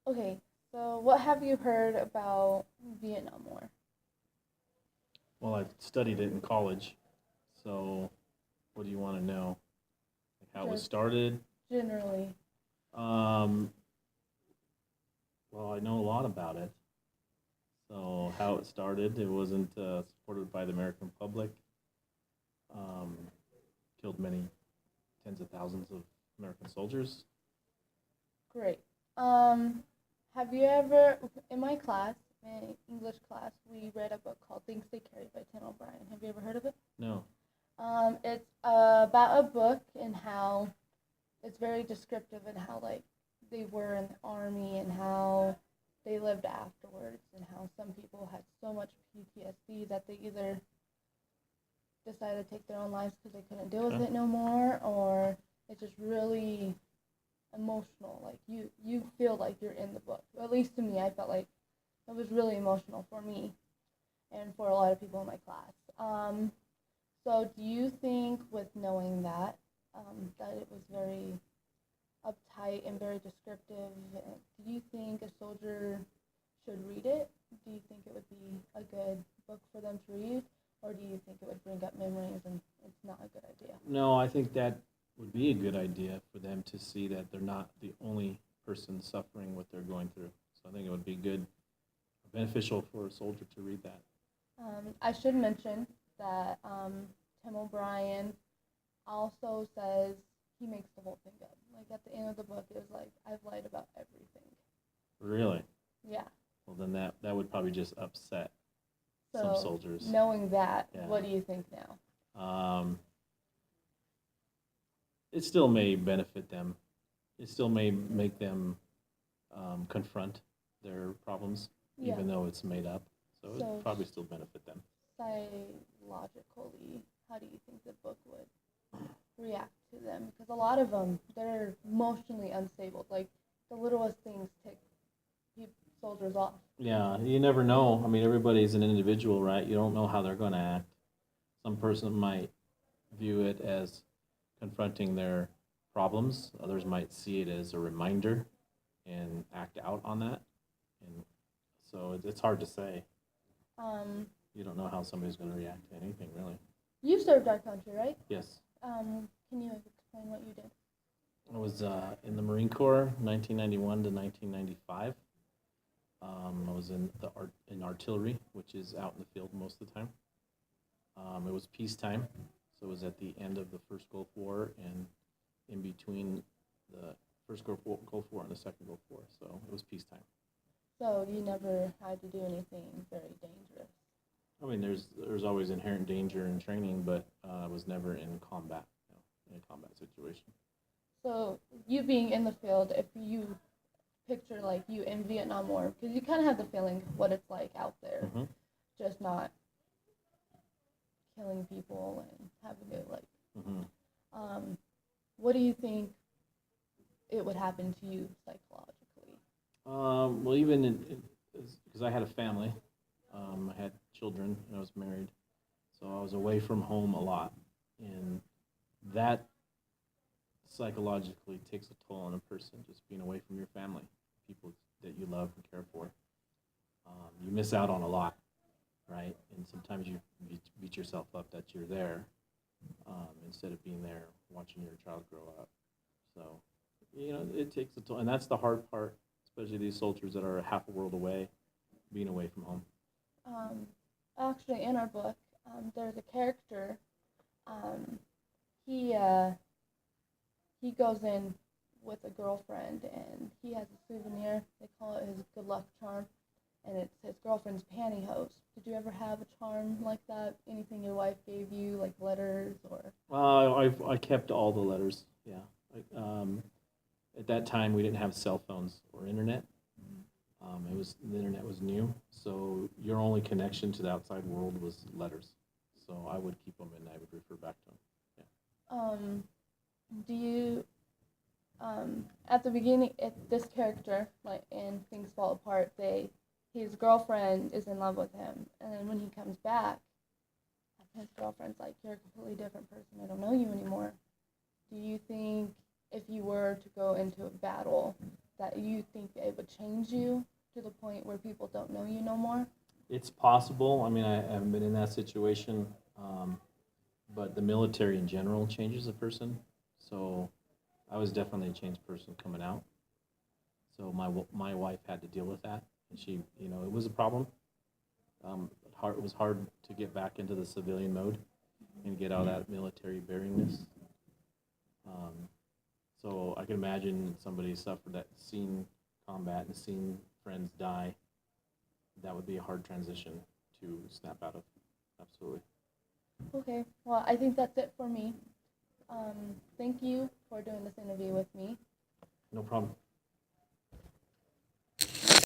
Okay, so what have you heard about Vietnam War? Well, I studied it in college, so what do you want to know? Like how it was Just started? generally. Um, well, I know a lot about it. So how it started, it wasn't supported by the American public. Um, Killed many tens of thousands of American soldiers. Great. Um, have you ever, in my class, my English class, we read a book called Things They Carry by Tim O'Brien. Have you ever heard of it? No. It's about a book and how it's very descriptive and how like they were in the army and how they lived afterwards and how some people had so much PTSD that they either decided to take their own lives because they couldn't deal with Okay. it no more, or it's just really emotional. Like you feel like you're in the book. Or at least to me, I felt like it was really emotional for me and for a lot of people in my class. So do you think, with knowing that, that it was very uptight and very descriptive, do you think a soldier should read it? Do you think it would be a good book for them to read? Or do you think it would bring up memories and it's not a good idea? No, I think that would be a good idea for them to see that they're not the only person suffering what they're going through. So I think it would be good, beneficial for a soldier to read that. I should mention that Tim O'Brien also says he makes the whole thing up. Like at the end of the book, it was like, I've lied about everything. Really? Yeah. Well, then that would probably just upset some So soldiers. knowing that, Yeah. what do you think now? It still may benefit them. It still may make them confront their problems, Yeah. even though it's made up. So it So would probably still benefit them. psychologically, how do you think the book would react to them? Because a lot of them, they're emotionally unstable. Like the littlest things tick soldiers off. Yeah, you never know. I mean, everybody's an individual, right? You don't know how they're going to act. Some person might view it as confronting their problems. Others might see it as a reminder and act out on that. And so it's hard to say. Um, You don't know how somebody's going to react to anything, really. you served our country, right? Yes. Can you explain what you did? I was in the Marine Corps, 1991 to 1995. I was in artillery, which is out in the field most of the time. It was peacetime, so it was at the end of the first Gulf War and in between the first Gulf War and the second Gulf War. So it was peacetime. So you never had to do anything very dangerous. I mean, there's always inherent danger in training, but I was never in combat, in a combat situation. So you being in the field, if you picture like you in Vietnam War, because you kind of have the feeling what it's like out there, Mm-hmm. just not killing people and having it like. Mm-hmm. What do you think it would happen to you psychologically? Well, even because I had a family, I had children, and I was married, so I was away from home a lot, and that psychologically takes a toll on a person. Just being away from your family, people that you love and care for, you miss out on a lot, right? And sometimes you beat yourself up that you're there instead of being there watching your child grow up. So, it takes a toll, and that's the hard part, especially these soldiers that are half a world away, being away from home. Um, Actually, in our book, there's a character. Um, he he goes in with a girlfriend, and he has a souvenir. They call it his good luck charm, and it's his girlfriend's pantyhose. Did you ever have a charm like that? Anything your wife gave you, like letters or? I kept all the letters. Yeah. At that time, we didn't have cell phones or internet. The internet was new, so your only connection to the outside world was letters. So I would keep them and I would refer back to them. Yeah. Do you at the beginning, this character, like in Things Fall Apart, his girlfriend is in love with him, and then when he comes back, his girlfriend's like, "You're a completely different person. I don't know you anymore." Do you think if you were to go into a battle, that you think it would change you to the point where people don't know you no more? It's possible. I mean, I haven't been in that situation, but the military in general changes a person. So I was definitely a changed person coming out. So my wife had to deal with that, and she, it was a problem. It was hard to get back into the civilian mode and get out of that military bearingness. So I can imagine somebody suffered that, seen combat and seen friends die. That would be a hard transition to snap out of. Absolutely. Okay, well, I think that's it for me. Thank you for doing this interview with me. No problem.